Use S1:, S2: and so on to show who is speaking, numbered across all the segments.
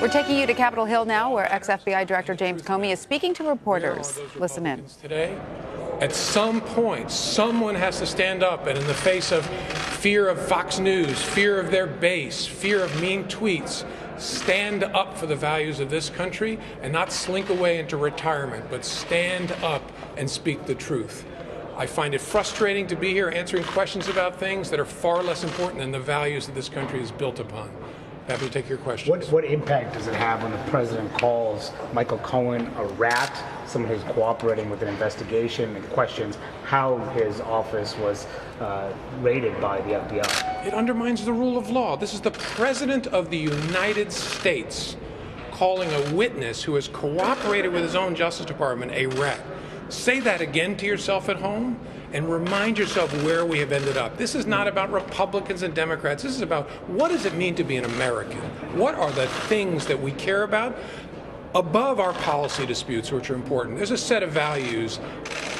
S1: We're taking you to Capitol Hill now, where ex-FBI Director James Comey is speaking to reporters. Listen in.
S2: Today, at some point, someone has to stand up, and in the face of fear of Fox News, fear of their base, fear of mean tweets, stand up for the values of this country and not slink away into retirement, but stand up and speak the truth. I find it frustrating to be here answering questions about things that are far less important than the values that this country is built upon. Happy to take your questions.
S3: What impact does it have when the president calls Michael Cohen a rat, someone who's cooperating with an investigation, and questions how his office was raided by the FBI?
S2: It undermines the rule of law. This is the President of the United States calling a witness who has cooperated with his own Justice Department a rat. Say that again to yourself at home and remind yourself where we have ended up. This is not about Republicans and Democrats. This is about what does it mean to be an American? What are the things that we care about above our policy disputes, which are important? There's a set of values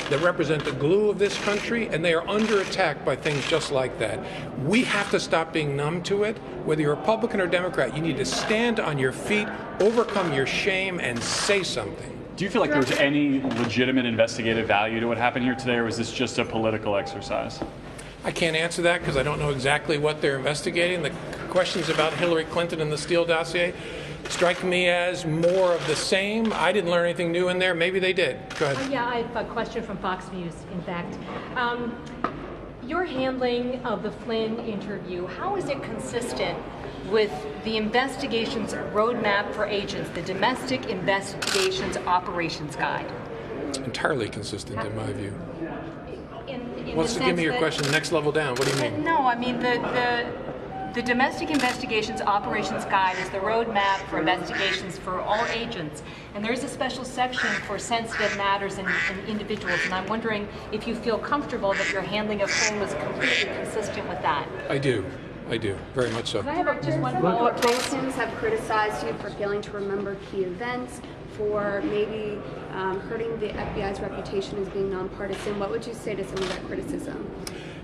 S2: that represent the glue of this country, and they are under attack by things just like that. We have to stop being numb to it. Whether you're Republican or Democrat, you need to stand on your feet, overcome your shame, and say something.
S4: Do you feel like there was any legitimate investigative value to what happened here today, or was this just a political exercise?
S2: I can't answer that because I don't know exactly what they're investigating. The questions about Hillary Clinton and the Steele dossier strike me as more of the same. I didn't learn anything new in there. Maybe they did. Go ahead.
S5: Yeah, I have a question from Fox News, in fact. Your handling of the Flynn interview, how is it consistent with the investigation's roadmap for agents, the Domestic Investigations Operations Guide?
S2: Entirely consistent, in my view.
S5: What's
S2: give me your question next level down? What do you mean?
S5: No, I mean the Domestic Investigations Operations Guide is the roadmap for investigations for all agents, and there's a special section for sensitive matters and individuals, and I'm wondering if you feel comfortable that your handling of Flynn was completely consistent with that.
S2: I do, very much so.
S6: I have just one follow-up. Republicans have criticized you for failing to remember key events, for maybe hurting the FBI's reputation as being nonpartisan. What would you say to some of that criticism?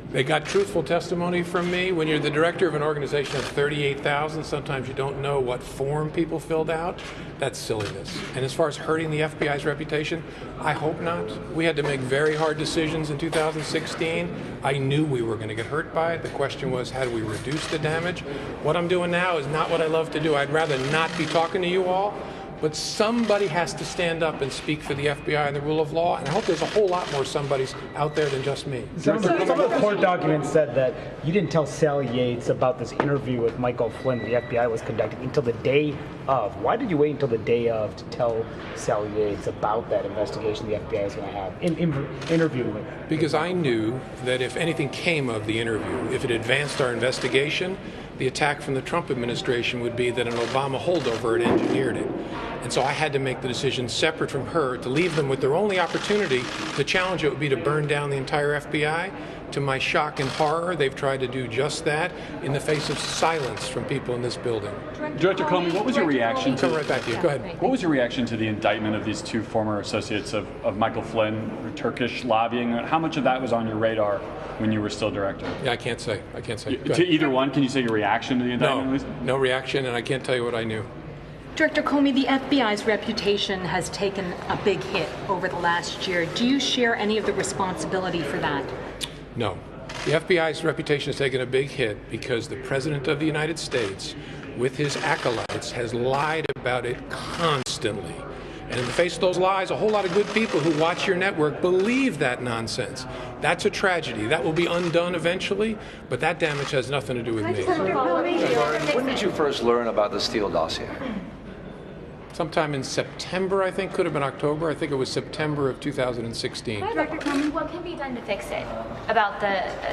S2: They got truthful testimony from me. When you're the director of an organization of 38,000, sometimes you don't know what form people filled out. That's silliness. And as far as hurting the FBI's reputation, I hope not. We had to make very hard decisions in 2016. I knew we were going to get hurt by it. The question was, how do we reduce the damage? What I'm doing now is not what I love to do. I'd rather not be talking to you all. But somebody has to stand up and speak for the FBI and the rule of law, and I hope there's a whole lot more somebodies out there than just me.
S3: Some of the court documents said that you didn't tell Sally Yates about this interview with Michael Flynn the FBI was conducting until the day of. Why did you wait until the day of to tell Sally Yates about that investigation the FBI was going to have, interviewing with?
S2: Because I knew that if anything came of the interview, if it advanced our investigation, the attack from the Trump administration would be that an Obama holdover had engineered it. And so I had to make the decision separate from her to leave them with their only opportunity to challenge it would be to burn down the entire FBI. To my shock and horror, they've tried to do just that in the face of silence from people in this building.
S4: Director Comey, what was your reaction to...
S2: Come right back to you. Go ahead.
S4: What was your reaction to the indictment of these two former associates of Michael Flynn, Turkish lobbying? How much of that was on your radar when you were still director?
S2: Yeah, I can't say.
S4: To either one, can you say your reaction to the indictment?
S2: No reaction, and I can't tell you what I knew.
S5: Director Comey, the FBI's reputation has taken a big hit over the last year. Do you share any of the responsibility for that?
S2: No. The FBI's reputation has taken a big hit because the President of the United States, with his acolytes, has lied about it constantly. And in the face of those lies, a whole lot of good people who watch your network believe that nonsense. That's a tragedy. That will be undone eventually, but that damage has nothing to do with me.
S7: When did you first learn about the Steele dossier?
S2: Sometime in September, I think. Could have been October. I think it was September of 2016.
S8: Dr. Comey, what can be done to fix it about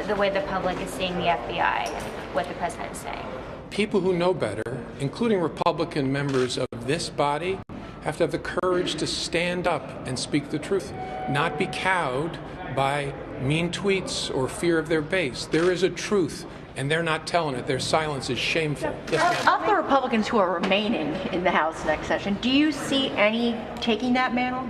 S8: the way the public is seeing the FBI and what the president is saying?
S2: People who know better, including Republican members of this body, have to have the courage to stand up and speak the truth, not be cowed by mean tweets or fear of their base. There is a truth and they're not telling it. Their silence is shameful. Yes, ma'am.
S9: Of the Republicans who are remaining in the House next session, do you see any taking that mantle,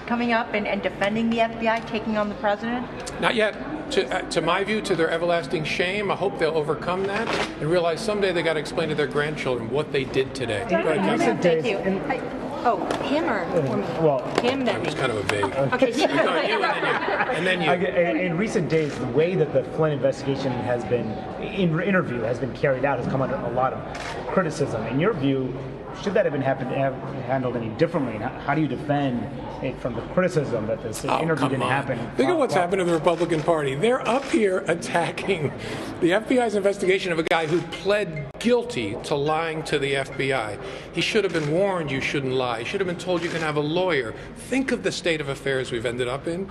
S9: coming up and defending the FBI, taking on the president?
S2: Not yet. To my view, to their everlasting shame, I hope they'll overcome that and realize someday they got to explain to their grandchildren what they did today.
S3: In recent
S5: Thank
S3: days,
S5: you. Oh, him or me?
S3: well,
S5: Him, then
S2: It
S5: me.
S2: was kind of a vague.
S5: Okay.
S2: No, you and then you.
S3: in recent days, the way that the Flynn investigation has been, interview has been carried out has come under a lot of criticism. In your view, should that have been handled any differently? And how do you defend it from the criticism that this interview didn't happen?
S2: Think of what's happened to the Republican Party. They're up here attacking the FBI's investigation of a guy who pled guilty to lying to the FBI. He should have been warned you shouldn't lie. He should have been told you can have a lawyer. Think of the state of affairs we've ended up in.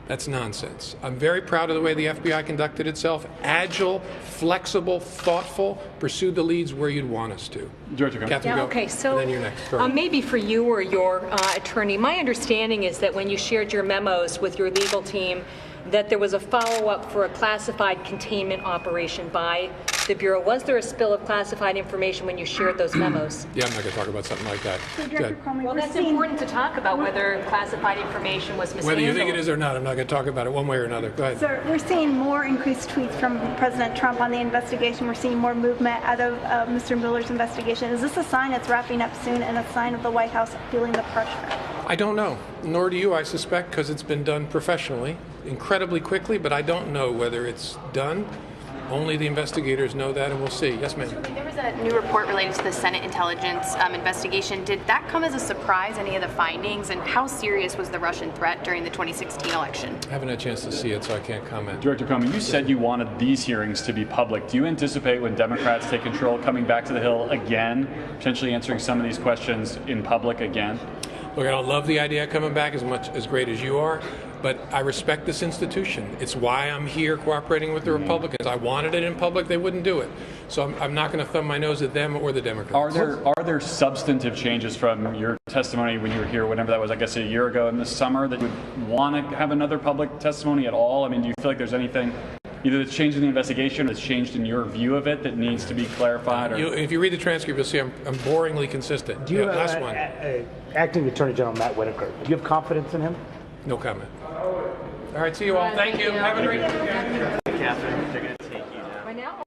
S2: That's nonsense. I'm very proud of the way the FBI conducted itself. Agile, flexible, thoughtful, pursued the leads where you'd want us to.
S4: Director Cohen.
S2: Catherine,
S5: Yeah,
S2: go.
S5: okay, so
S2: And then you're next. Sorry.
S5: maybe for you or your attorney, my understanding is that when you shared your memos with your legal team, that there was a follow-up for a classified containment operation by the Bureau. Was there a spill of classified information when you shared those memos?
S2: Yeah, I'm not going to talk about something like that.
S6: So,
S2: Good.
S6: Director Comey,
S5: Well,
S6: we're
S5: that's
S6: seeing-
S5: important to talk about whether classified information was mishandled.
S2: Whether you think it is or not, I'm not going to talk about it one way or another. Go ahead.
S10: So we're seeing more increased tweets from President Trump on the investigation. We're seeing more movement out of Mr. Mueller's investigation. Is this a sign it's wrapping up soon and a sign of the White House feeling the pressure?
S2: I don't know, nor do you, I suspect, because it's been done professionally, incredibly quickly, but I don't know whether it's done. Only the investigators know that, and we'll see. Yes, ma'am.
S11: There was a new report related to the Senate intelligence investigation. Did that come as a surprise, any of the findings, and how serious was the Russian threat during the 2016 election?
S2: I haven't had a chance to see it, so I can't comment.
S4: Director Comey, you said you wanted these hearings to be public. Do you anticipate when Democrats take control coming back to the Hill again, potentially answering some of these questions in public again?
S2: Look, I don't love the idea of coming back as great as you are, but I respect this institution. It's why I'm here cooperating with the Republicans. I wanted it in public, they wouldn't do it. So I'm not going to thumb my nose at them or the Democrats.
S4: Are there substantive changes from your testimony when you were here, whenever that was, I guess, a year ago in the summer, that you would want to have another public testimony at all? I mean, do you feel like there's anything either that's changed in the investigation or that's changed in your view of it that needs to be clarified? Or?
S2: If you read the transcript, you'll see I'm boringly consistent.
S3: Do you,
S2: last one.
S3: Acting Attorney General Matt Whitaker, do you have confidence in him?
S2: No comment. All right, see you all. Thank you. Have a great weekend.
S9: Catherine, they're going to take you now.
S5: Right now?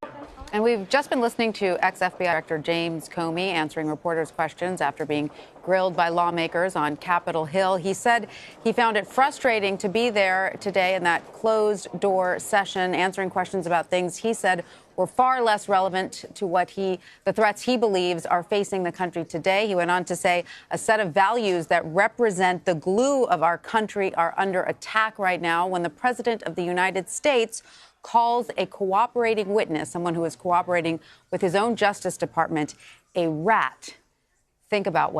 S1: And we've just been listening to ex-FBI Director James Comey answering reporters' questions after being grilled by lawmakers on Capitol Hill. He said he found it frustrating to be there today in that closed-door session, answering questions about things he said were far less relevant to the threats he believes are facing the country today. He went on to say a set of values that represent the glue of our country are under attack right now when the President of the United States calls a cooperating witness, someone who is cooperating with his own Justice Department, a rat. Think about what